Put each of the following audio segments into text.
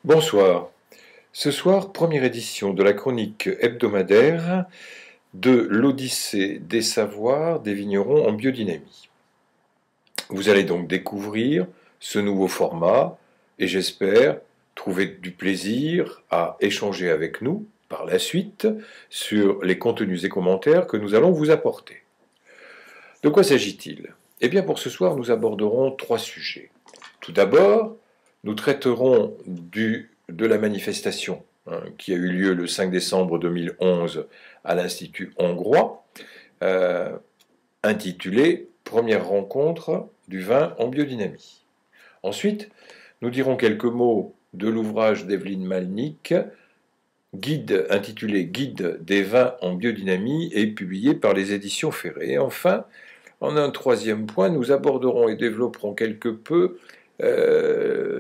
Bonsoir. Ce soir, première édition de la chronique hebdomadaire de l'Odyssée des savoirs des vignerons en biodynamie. Vous allez donc découvrir ce nouveau format et j'espère trouver du plaisir à échanger avec nous par la suite sur les contenus et commentaires que nous allons vous apporter. De quoi s'agit-il? Eh bien, pour ce soir, nous aborderons trois sujets. Tout d'abord, nous traiterons de la manifestation qui a eu lieu le 5 décembre 2011 à l'Institut hongrois, intitulée « Première rencontre du vin en biodynamie ». Ensuite, nous dirons quelques mots de l'ouvrage d'Evelyn Malnik, intitulé « Guide des vins en biodynamie » et publié par les éditions Ferré. Et enfin, en un troisième point, nous aborderons et développerons quelque peu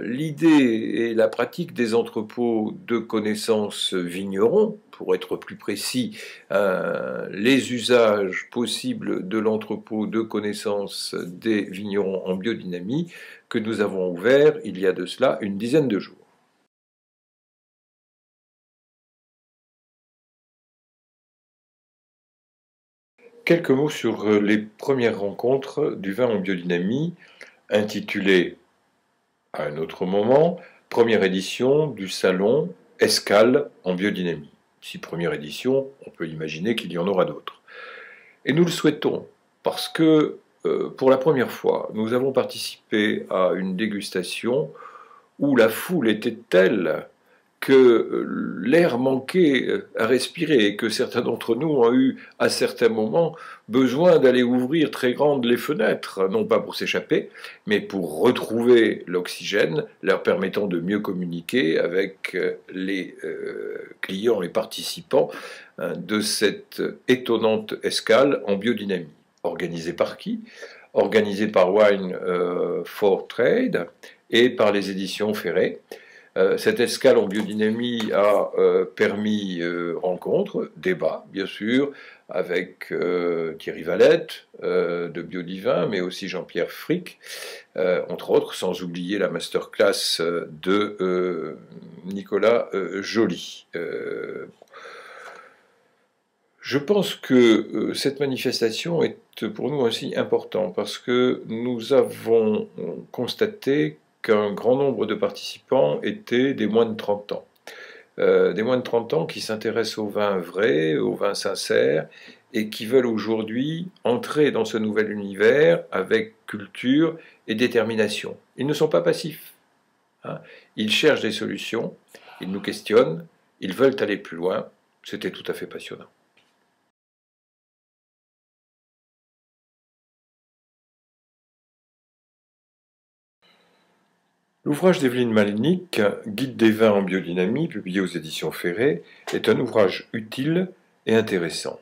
l'idée et la pratique des entrepôts de connaissances vignerons, pour être plus précis, les usages possibles de l'entrepôt de connaissances des vignerons en biodynamie que nous avons ouvert il y a de cela une dizaine de jours. Quelques mots sur les premières rencontres du vin en biodynamie, intitulées à un autre moment, première édition du salon Escale en biodynamie. Si première édition, on peut imaginer qu'il y en aura d'autres. Et nous le souhaitons parce que pour la première fois, nous avons participé à une dégustation où la foule était telle que l'air manquait à respirer et que certains d'entre nous ont eu à certains moments besoin d'aller ouvrir très grandes les fenêtres, non pas pour s'échapper, mais pour retrouver l'oxygène, leur permettant de mieux communiquer avec les clients et participants de cette étonnante escale en biodynamie. Organisée par qui? Organisée par Wine for Trade et par les éditions Ferré. Cette escale en biodynamie a permis rencontres, débats, bien sûr, avec Thierry Valette de Biodivin, mais aussi Jean-Pierre Frick, entre autres, sans oublier la masterclass de Nicolas Joly. Je pense que cette manifestation est pour nous aussi important parce que nous avons constaté qu'un grand nombre de participants étaient des moins de 30 ans. Des moins de 30 ans qui s'intéressent au vin vrai, au vin sincère, et qui veulent aujourd'hui entrer dans ce nouvel univers avec culture et détermination. Ils ne sont pas passifs. Ils cherchent des solutions, ils nous questionnent, ils veulent aller plus loin. C'était tout à fait passionnant. L'ouvrage d'Evelyn Malnik, Guide des vins en biodynamie, publié aux éditions Ferré, est un ouvrage utile et intéressant.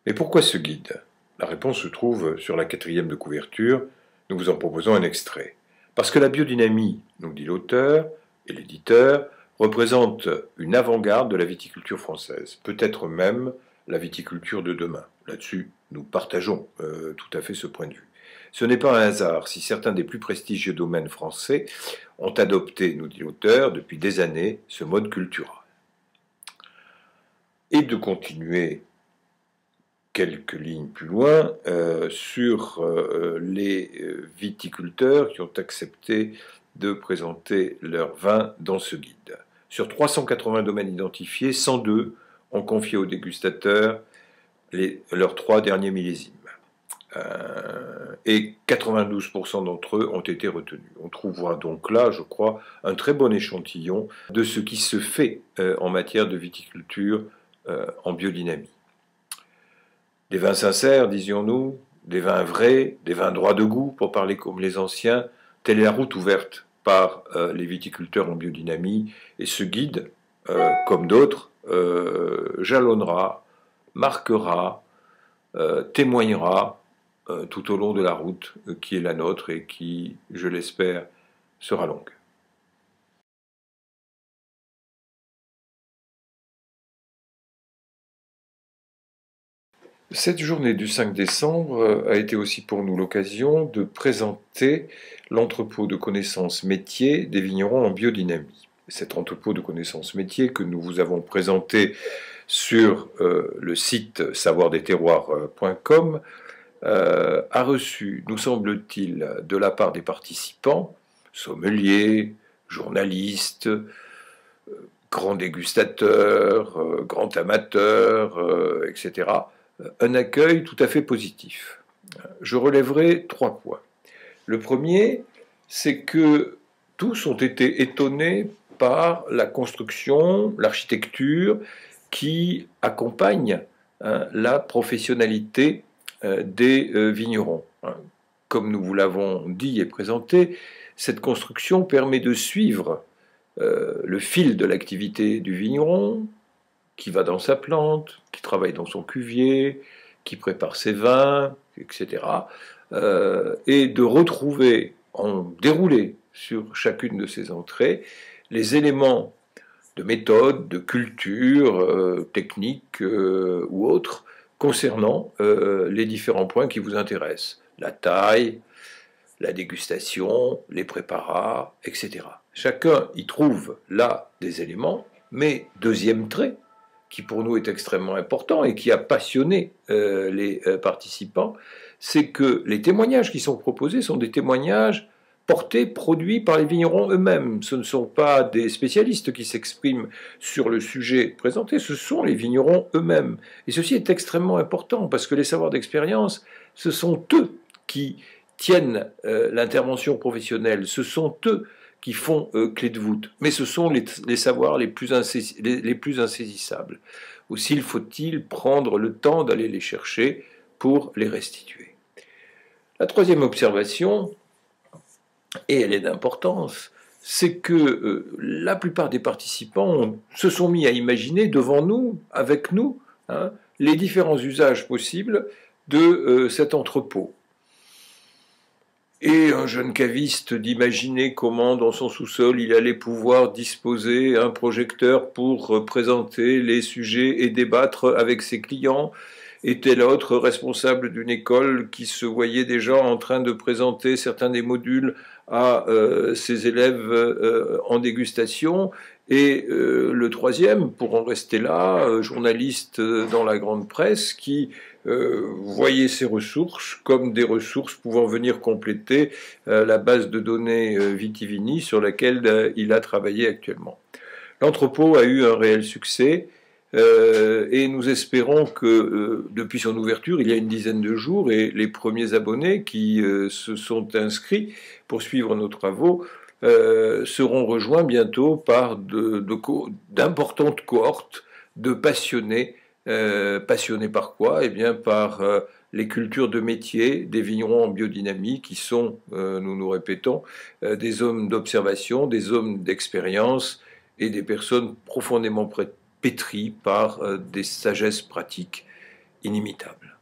Mais pourquoi ce guide? La réponse se trouve sur la 4e de couverture. Nous vous en proposons un extrait. Parce que la biodynamie, nous dit l'auteur et l'éditeur, représente une avant-garde de la viticulture française, peut-être même la viticulture de demain. Là-dessus, nous partageons tout à fait ce point de vue. Ce n'est pas un hasard si certains des plus prestigieux domaines français ont adopté, nous dit l'auteur, depuis des années, ce mode culturel. Et de continuer quelques lignes plus loin sur les viticulteurs qui ont accepté de présenter leur vin dans ce guide. Sur 380 domaines identifiés, 102 ont confié aux dégustateurs leurs 3 derniers millésimes. Et 92% d'entre eux ont été retenus. On trouvera donc là, je crois, un très bon échantillon de ce qui se fait en matière de viticulture en biodynamie. Des vins sincères, disions-nous, des vins vrais, des vins droits de goût, pour parler comme les anciens, telle est la route ouverte par les viticulteurs en biodynamie, et ce guide, comme d'autres, jalonnera, marquera, témoignera tout au long de la route qui est la nôtre et qui, je l'espère, sera longue. Cette journée du 5 décembre a été aussi pour nous l'occasion de présenter l'entrepôt de connaissances métiers des vignerons en biodynamie. cet entrepôt de connaissances métiers que nous vous avons présenté sur le site savoirdesteroirs.com a reçu, nous semble-t-il, de la part des participants, sommeliers, journalistes, grands dégustateurs, grands amateurs, etc., un accueil tout à fait positif. Je relèverai 3 points. Le premier, c'est que tous ont été étonnés par la construction, l'architecture qui accompagne la professionnalité des vignerons. Comme nous vous l'avons dit et présenté, cette construction permet de suivre le fil de l'activité du vigneron, qui va dans sa plante, qui travaille dans son cuvier, qui prépare ses vins, etc. Et de retrouver en déroulé sur chacune de ces entrées les éléments de méthode, de culture, technique ou autres, concernant les différents points qui vous intéressent. La taille, la dégustation, les préparats, etc. Chacun y trouve là des éléments, mais deuxième trait, qui pour nous est extrêmement important et qui a passionné les participants, c'est que les témoignages qui sont proposés sont des témoignages portés, produits par les vignerons eux-mêmes. Ce ne sont pas des spécialistes qui s'expriment sur le sujet présenté, ce sont les vignerons eux-mêmes. Et ceci est extrêmement important, parce que les savoirs d'expérience, ce sont eux qui tiennent l'intervention professionnelle, ce sont eux qui font clé de voûte, mais ce sont les savoirs les plus insaisissables. Aussi faut-il prendre le temps d'aller les chercher pour les restituer. La troisième observation, et elle est d'importance, c'est que la plupart des participants se sont mis à imaginer devant nous, avec nous, les différents usages possibles de cet entrepôt. Et un jeune caviste d'imaginer comment, dans son sous-sol, il allait pouvoir disposer un projecteur pour présenter les sujets et débattre avec ses clients, et tel autre responsable d'une école qui se voyait déjà en train de présenter certains des modules à ses élèves en dégustation, et le troisième, pour en rester là, journaliste dans la grande presse, qui voyait ces ressources comme des ressources pouvant venir compléter la base de données Vitivini sur laquelle il a travaillé actuellement. L'entrepôt a eu un réel succès et nous espérons que depuis son ouverture, il y a une dizaine de jours, et les premiers abonnés qui se sont inscrits pour suivre nos travaux seront rejoints bientôt par d'importantes cohortes de passionnés. Passionnés par quoi? Eh bien, par les cultures de métier des vignerons en biodynamie, qui sont, nous nous répétons, des hommes d'observation, des hommes d'expérience et des personnes profondément pétries par des sagesses pratiques inimitables.